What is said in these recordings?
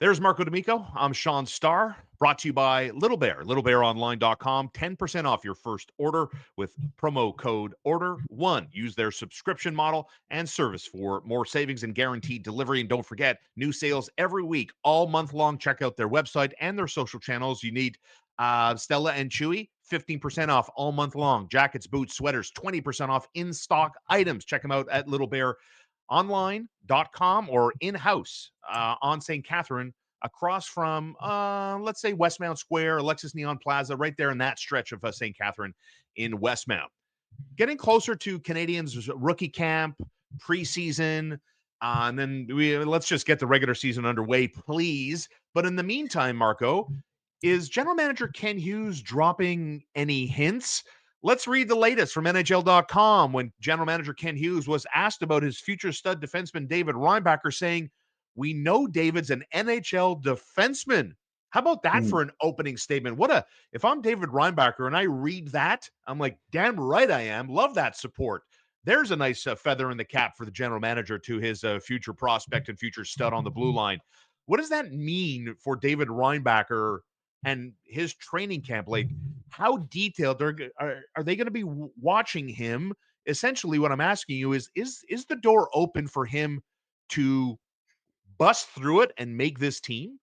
There's Marco D'Amico. I'm Shaun Starr, brought to you by Little Bear, littlebearonline.com. 10% off your first order with promo code ORDER1. Use their subscription model and service for more savings and guaranteed delivery. And don't forget, new sales every week, all month long. Check out their website and their social channels. You need Stella and Chewy, 15% off all month long. Jackets, boots, sweaters, 20% off in-stock items. Check them out at Little Bear online.com or in-house on St. Catherine across from, let's say, Westmount Square, Alexis Neon Plaza, right there in that stretch of St. Catherine in Westmount. Getting closer to Canadiens' rookie camp, preseason, and then let's just get the regular season underway, please. But in the meantime, Marco, is general manager Kent Hughes dropping any hints? Let's read the latest from NHL.com when general manager Kent Hughes was asked about his future stud defenseman David Reinbacher, saying, "We know David's an NHL defenseman." How about that for an opening statement? If I'm David Reinbacher and I read that, I'm like, damn right I am. Love that support. There's a nice feather in the cap for the general manager to his future prospect and future stud on the blue line. What does that mean for David Reinbacher and his training camp? Like, how detailed are they going to be watching him? Essentially, what I'm asking you is the door open for him to bust through it and make this team?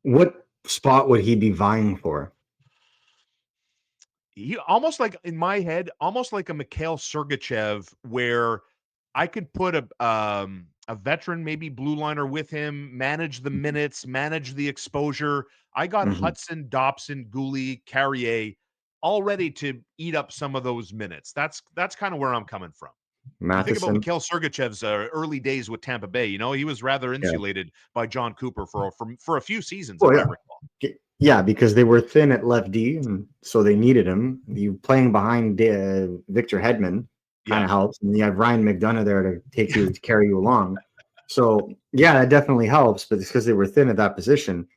What spot would he be vying for? He almost like, in my head, almost like a Mikhail Sergachev, where I could put a veteran, maybe blue liner with him, manage the minutes, manage the exposure. I got Hudson, Dobson, Gouli, Carrier all ready to eat up some of those minutes. That's kind of where I'm coming from. You think about Matheson. Mikhail Sergachev's early days with Tampa Bay. He was rather Yeah. insulated by John Cooper for a few seasons, Oh, if I yeah. recall. Yeah, because they were thin at left D, and so they needed him. You playing behind Victor Hedman kind of helps, and you have Ryan McDonough there to carry you along. So yeah, that definitely helps. But it's because they were thin at that position,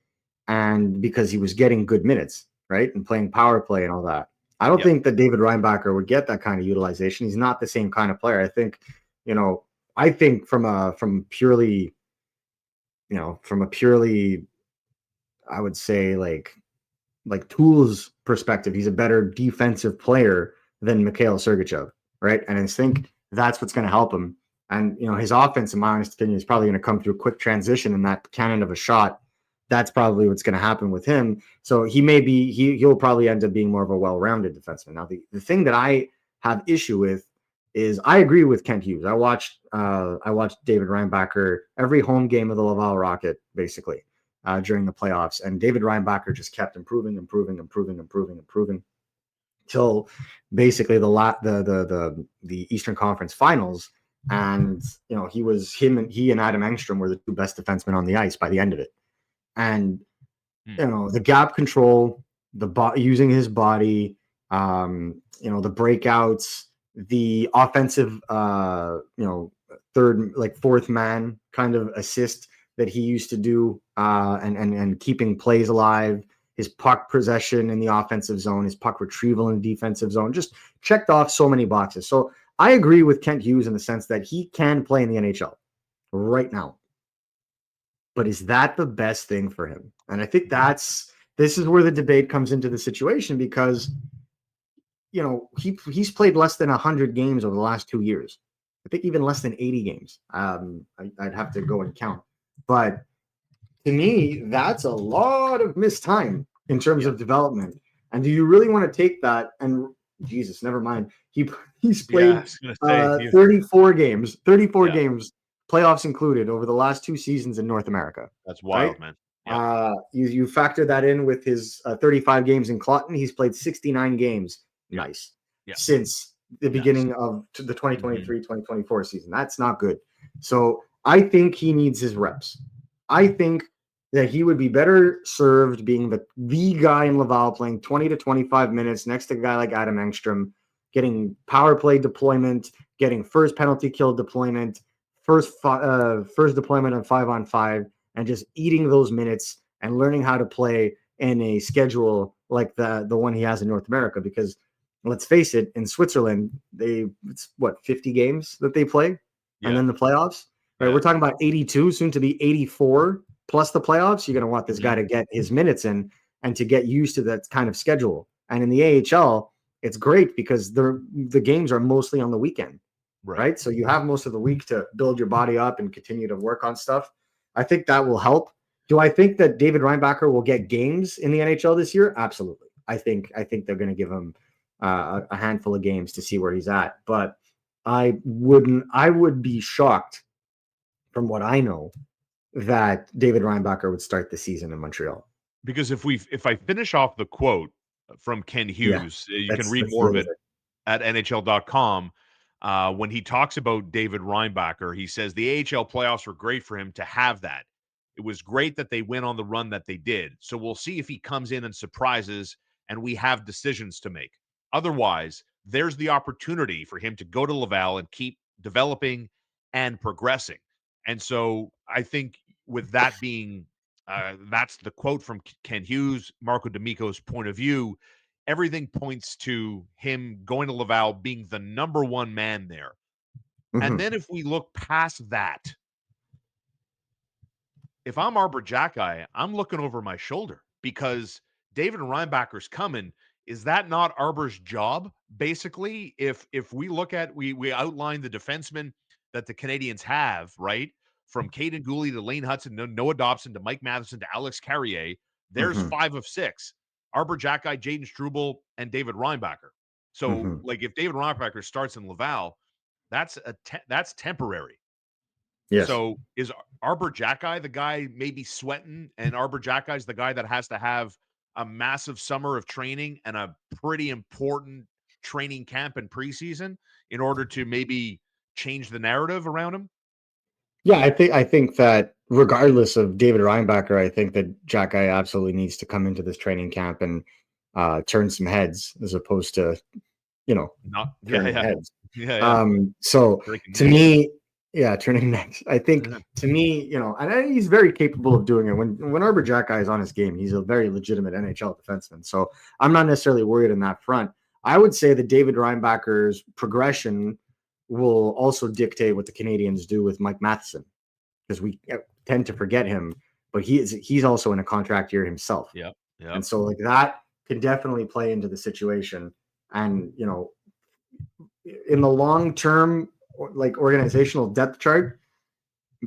and because he was getting good minutes, right, and playing power play and all that. I don't think that David Reinbacher would get that kind of utilization. He's not the same kind of player. I think from a purely, I would say like tools perspective, he's a better defensive player than Mikhail Sergachev, right? And I think that's what's going to help him. And his offense, in my honest opinion, is probably going to come through quick transition and that cannon of a shot. That's probably what's going to happen with him. So he'll probably end up being more of a well-rounded defenseman. Now, the thing that I have issue with is I agree with Kent Hughes. I watched David Reinbacher every home game of the Laval Rocket, basically. During the playoffs, and David Reinbacher just kept improving till basically the Eastern Conference Finals, and he and Adam Engstrom were the two best defensemen on the ice by the end of it, and the gap control, using his body, the breakouts, the offensive, third, like fourth man kind of assist that he used to do, and keeping plays alive, his puck possession in the offensive zone, his puck retrieval in the defensive zone, just checked off so many boxes. So I agree with Kent Hughes in the sense that he can play in the NHL right now. But is that the best thing for him? And I think this is where the debate comes into the situation, because he's played less than 100 games over the last 2 years. I think even less than 80 games. I'd have to go and count. But to me, that's a lot of missed time in terms of development. And do you really want to take that? And Jesus, never mind. He's played 34 games, games, playoffs included, over the last 2 seasons in North America. That's wild, right? Man. You factor that in with his 35 games in Clotten. He's played 69 games. Nice. Since the beginning of the 2023-2024 season. That's not good. So I think he needs his reps. I think that he would be better served being the guy in Laval, playing 20 to 25 minutes next to a guy like Adam Engstrom, getting power play deployment, getting first penalty kill deployment, first deployment on 5-on-5, and just eating those minutes and learning how to play in a schedule like the one he has in North America. Because let's face it, in Switzerland, it's 50 games that they play, and then the playoffs. right? We're talking about 82, soon to be 84 plus the playoffs. You're going to want this guy to get his minutes in and to get used to that kind of schedule. And in the AHL, it's great because the games are mostly on the weekend, right? So you have most of the week to build your body up and continue to work on stuff. I think that will help. Do I think that David Reinbacher will get games in the NHL this year? Absolutely. I think they're going to give him a handful of games to see where he's at. But I would be shocked from what I know that David Reinbacher would start the season in Montreal. Because if I finish off the quote from Kent Hughes, you can read more of it at NHL.com. When he talks about David Reinbacher, he says the AHL playoffs were great for him to have that. It was great that they went on the run that they did. So we'll see if he comes in and surprises and we have decisions to make. Otherwise, there's the opportunity for him to go to Laval and keep developing and progressing. And so I think with that being that's the quote from Ken Hughes, Marco D'Amico's point of view. Everything points to him going to Laval being the number one man there. And then if we look past that, if I'm Arbor Xhekaj, I'm looking over my shoulder because David Reinbacher's coming. Is that not Arbor's job? Basically, if we look at we outline the defensemen that the Canadiens have, right? From Caden Gooley to Lane Hudson, Noah Dobson to Mike Matheson to Alex Carrier, there's 5 of 6. Arbor Xhekaj, Jaden Strubel, and David Reinbacher. So, like, if David Reinbacher starts in Laval, that's temporary. Yes. So is Arbor Xhekaj the guy maybe sweating, and Arbor Xhekaj is the guy that has to have a massive summer of training and a pretty important training camp and preseason in order to maybe change the narrative around him? Yeah, I think that regardless of David Reinbacher, I think that Xhekaj absolutely needs to come into this training camp and turn some heads as opposed to, turning heads. So to me, turning necks. I think to me, and he's very capable of doing it. When Arbor Xhekaj is on his game, he's a very legitimate NHL defenseman. So I'm not necessarily worried on that front. I would say that David Reinbacher's progression will also dictate what the Canadiens do with Mike Matheson, because we tend to forget him, but he's also in a contract year himself. Yeah. And so like that can definitely play into the situation. And in the long term, like organizational depth chart,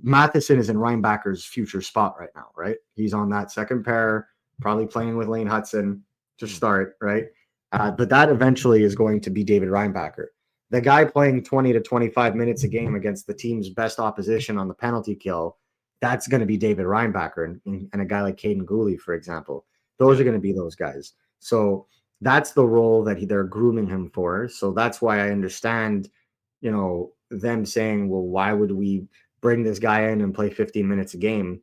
Matheson is in Reinbacher's future spot right now, right? He's on that second pair, probably playing with Lane Hudson to start, right? But that eventually is going to be David Reinbacher. The guy playing 20 to 25 minutes a game against the team's best opposition on the penalty kill, that's going to be David Reinbacher and a guy like Caden Gooley, for example. Those are going to be those guys. So that's the role that they're grooming him for. So that's why I understand, them saying, well, why would we bring this guy in and play 15 minutes a game?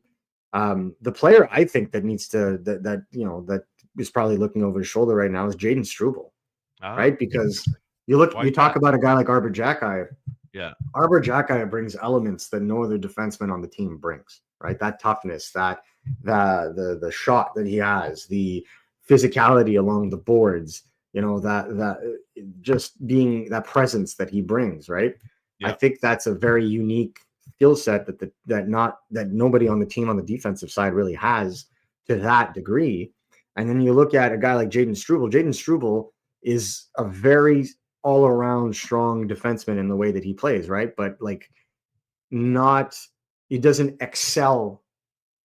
The player I think that needs to, that is probably looking over his shoulder right now is Jaden Strubel, right? Because you talk about a guy like Arbor Xhekaj. Yeah. Arbor Xhekaj brings elements that no other defenseman on the team brings, right? That toughness, that the shot that he has, the physicality along the boards, that just being that presence that he brings, right? Yeah. I think that's a very unique skill set that nobody on the team on the defensive side really has to that degree. And then you look at a guy like Jaden Strubel. Jaden Strubel is a very all-around strong defenseman in the way that he plays, right? But he doesn't excel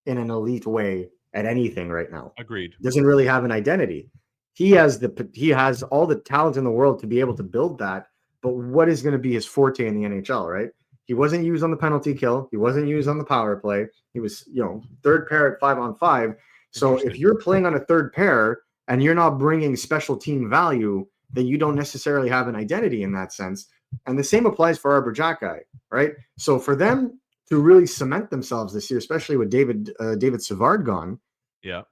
in an elite way at anything right now. Agreed. Doesn't really have an identity. He has all the talent in the world to be able to build that, but what is going to be his forte in the NHL, right? He wasn't used on the penalty kill. He wasn't used on the power play. He was, third pair at 5-on-5. So if you're playing on a third pair and you're not bringing special team value, then you don't necessarily have an identity in that sense. And the same applies for Arbor Xhekaj, right? So for them to really cement themselves this year, especially with David Savard gone,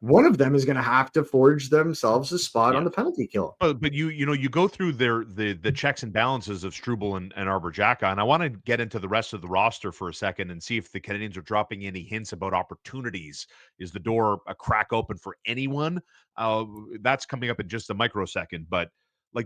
one of them is going to have to forge themselves a spot on the penalty kill. But you go through the checks and balances of Strubel and Arbor Xhekaj, and I want to get into the rest of the roster for a second and see if the Canadiens are dropping any hints about opportunities. Is the door a crack open for anyone? That's coming up in just a microsecond. But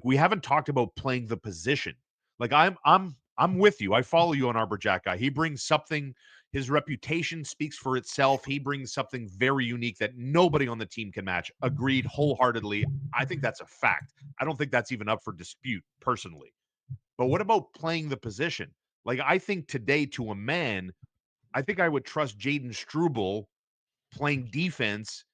we haven't talked about playing the position. I'm I'm with you. I follow you on Xhekaj. He brings something. His reputation speaks for itself. He brings something very unique that nobody on the team can match. Agreed wholeheartedly. I think that's a fact. I don't think that's even up for dispute, personally. But what about playing the position? Like, I think today, to a man, I think I would trust Jaden Strubel playing defense,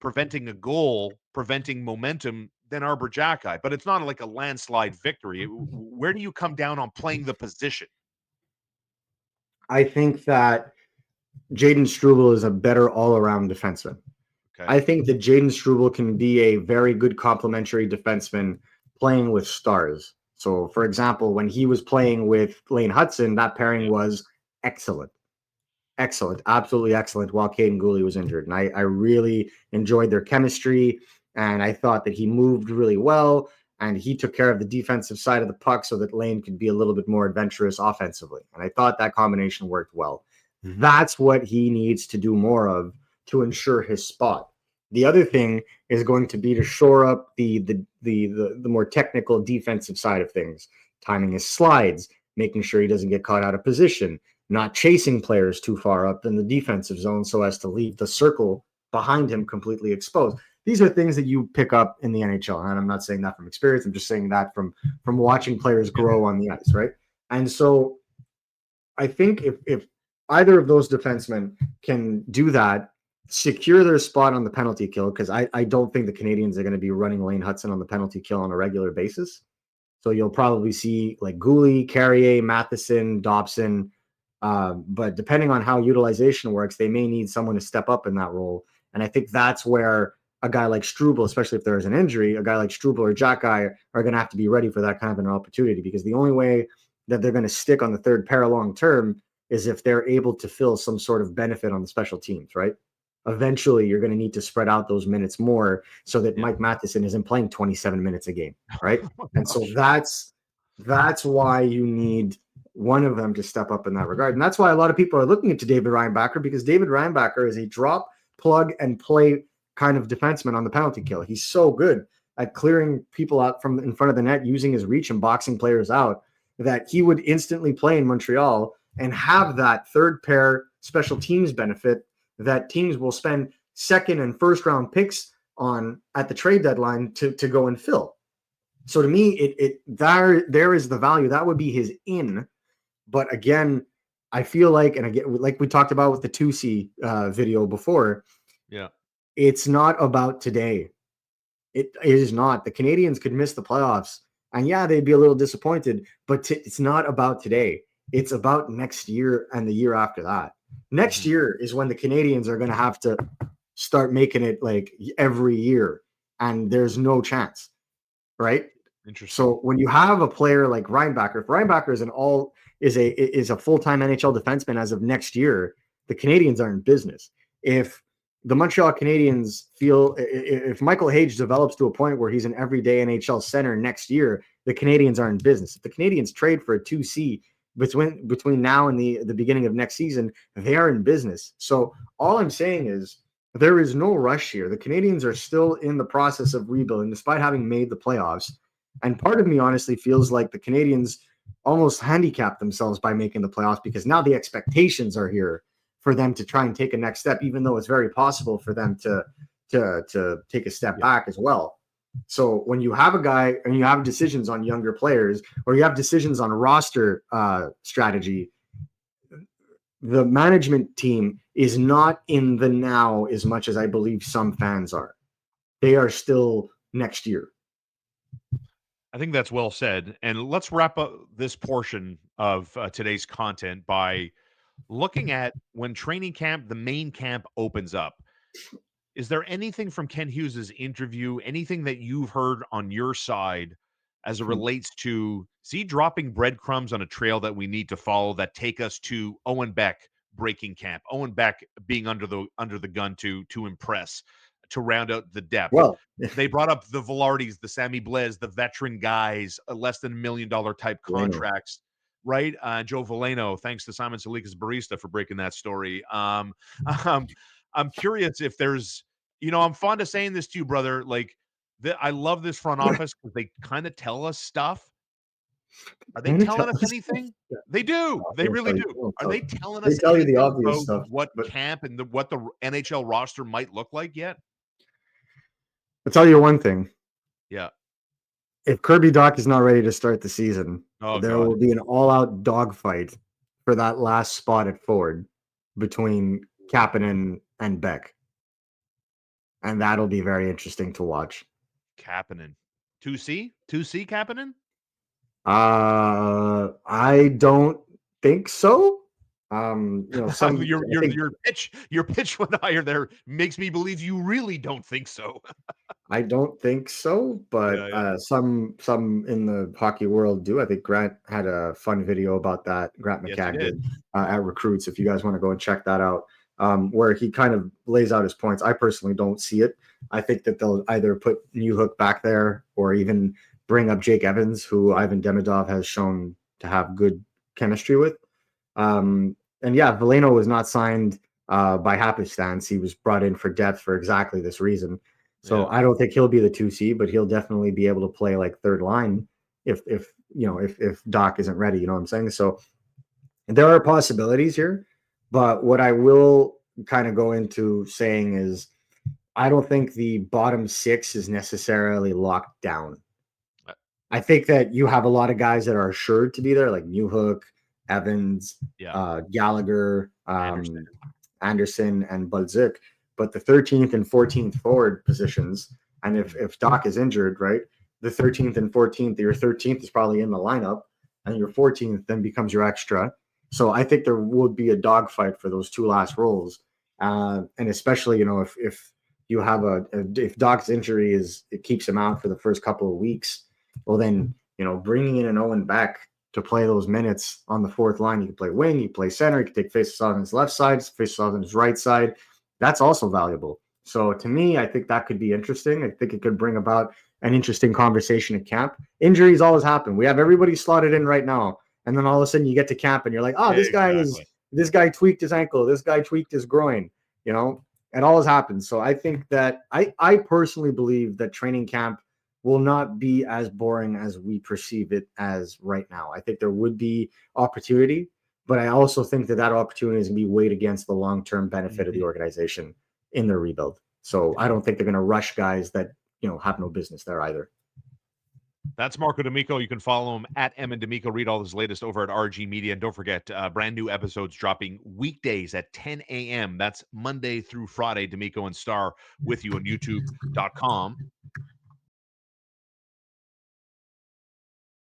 preventing a goal, preventing momentum than Xhekaj. But it's not like a landslide victory. Where do you come down on playing the position? I think that Jaden Strubel is a better all-around defenseman. Okay. I think that Jaden Strubel can be a very good complementary defenseman playing with stars. So, for example, when he was playing with Lane Hutson, that pairing was excellent. Excellent, absolutely excellent while Caden Gooley was injured. And I really enjoyed their chemistry. And I thought that he moved really well and he took care of the defensive side of the puck so that Lane could be a little bit more adventurous offensively. And I thought that combination worked well. That's what he needs to do more of to ensure his spot. The other thing is going to be to shore up the more technical defensive side of things, timing his slides, making sure he doesn't get caught out of position, not chasing players too far up in the defensive zone so as to leave the circle behind him completely exposed. These are things that you pick up in the NHL, and I'm not saying that from experience. I'm just saying that from watching players grow on the ice, right? And so I think if either of those defensemen can do that, secure their spot on the penalty kill, because I don't think the Canadiens are going to be running Lane Hutson on the penalty kill on a regular basis. So you'll probably see like Gooley, Carrier, Matheson, Dobson. But depending on how utilization works, they may need someone to step up in that role. And I think that's where a guy like Strubel, especially if there's an injury, a guy like Strubel or Xhekaj are going to have to be ready for that kind of an opportunity, because the only way that they're going to stick on the third pair long term is if they're able to fill some sort of benefit on the special teams, right? Eventually, you're going to need to spread out those minutes more so that Mike Matheson isn't playing 27 minutes a game, right? And so that's why you need one of them to step up in that regard. And that's why a lot of people are looking into David Reinbacher, because David Reinbacher is a drop, plug, and play kind of defenseman on the penalty kill. He's so good at clearing people out from in front of the net, using his reach and boxing players out, that he would instantly play in Montreal and have that third pair special teams benefit that teams will spend second and first round picks on at the trade deadline to go and fill. So to me, there is the value. That would be his in. But again, I feel like, and again, like we talked about with the 2C video before, it's not about today. It is not. The Canadiens could miss the playoffs, and yeah, they'd be a little disappointed, but it's not about today. It's about next year and the year after that. Next year is when the Canadiens are going to have to start making it like every year, and there's no chance, right? Interesting. So when you have a player like Reinbacher, if Reinbacher is a full-time NHL defenseman as of next year, the Canadiens are in business. If the Montreal Canadiens feel, if Michael Hage develops to a point where he's an everyday NHL center next year, the Canadiens are in business. If the Canadiens trade for a 2C between now and the beginning of next season, they are in business. So all I'm saying is there is no rush here. The Canadiens are still in the process of rebuilding, despite having made the playoffs. And part of me honestly feels like the Canadiens almost handicapped themselves by making the playoffs, because now the expectations are here for them to try and take a next step, even though it's very possible for them to take a step back as well. So when you have a guy and you have decisions on younger players, or you have decisions on roster strategy, the management team is not in the now as much as I believe some fans are. They are still next year. I think that's well said. And let's wrap up this portion of today's content by looking at when training camp, the main camp opens up. Is there anything from Kent Hughes' interview, anything that you've heard on your side as it relates to dropping breadcrumbs on a trail that we need to follow that take us to Owen Beck breaking camp, Owen Beck being under the gun to impress, to round out the depth? Well, they brought up the Villardis, the Sammy Blais, the veteran guys, less than $1 million type contracts, right? Joe Valeno, thanks to Simon Salikas Barista for breaking that story. I'm curious if there's, I'm fond of saying this to you, brother. Like, I love this front office because they kind of tell us stuff, Are they telling us anything? They do. They really do. Are they telling They us tell you the anything obvious about stuff, what but camp and what the NHL roster might look like yet? I'll tell you one thing. Yeah. If Kirby Dach is not ready to start the season, Oh, there God. will be an all-out dogfight for that last spot at forward between Kapanen and Beck. And that'll be very interesting to watch. Kapanen. 2C? 2C Kapanen? I don't think so. Some your pitch went higher there makes me believe you really don't think so. I don't think so, but some in the hockey world do. I think Grant had a fun video about that. Grant Yes, he McCagg did. At Recruits. If you guys want to go and check that out, where he kind of lays out his points. I personally don't see it. I think that they'll either put Newhook back there or even bring up Jake Evans, who Ivan Demidov has shown to have good chemistry with. And yeah, Veleno was not signed by happenstance. He was brought in for depth for exactly this reason. So I don't think he'll be the 2C, but he'll definitely be able to play like third line if Dach isn't ready. You know what I'm saying? So there are possibilities here, but what I will kind of go into saying is I don't think the bottom 6 is necessarily locked down. I think that you have a lot of guys that are assured to be there, like Newhook, Evans, Gallagher, Anderson, and Budzik. But the 13th and 14th forward positions, and if Dach is injured, right, the 13th and 14th, your 13th is probably in the lineup, and your 14th then becomes your extra. So I think there would be a dogfight for those 2 last roles, and especially if you have if Dach's injury it keeps him out for the first couple of weeks. Well, then, bringing in an Owen Beck to play those minutes on the fourth line, you can play wing, you play center, you can take faces off on his left side, faces off on his right side. That's also valuable. So to me, I think that could be interesting. I think it could bring about an interesting conversation at camp. Injuries always happen. We have everybody slotted in right now. And then all of a sudden you get to camp and you're like, oh, this guy tweaked his ankle. This guy tweaked his groin. It always happens. So I think that I personally believe that training camp will not be as boring as we perceive it as right now. I think there would be opportunity, but I also think that opportunity is going to be weighed against the long-term benefit of the organization in their rebuild. So I don't think they're going to rush guys that, have no business there either. That's Marco D'Amico. You can follow him at Emin D'Amico. Read all his latest over at RG Media. And don't forget, brand new episodes dropping weekdays at 10 a.m. That's Monday through Friday. D'Amico and Starr with you on youtube.com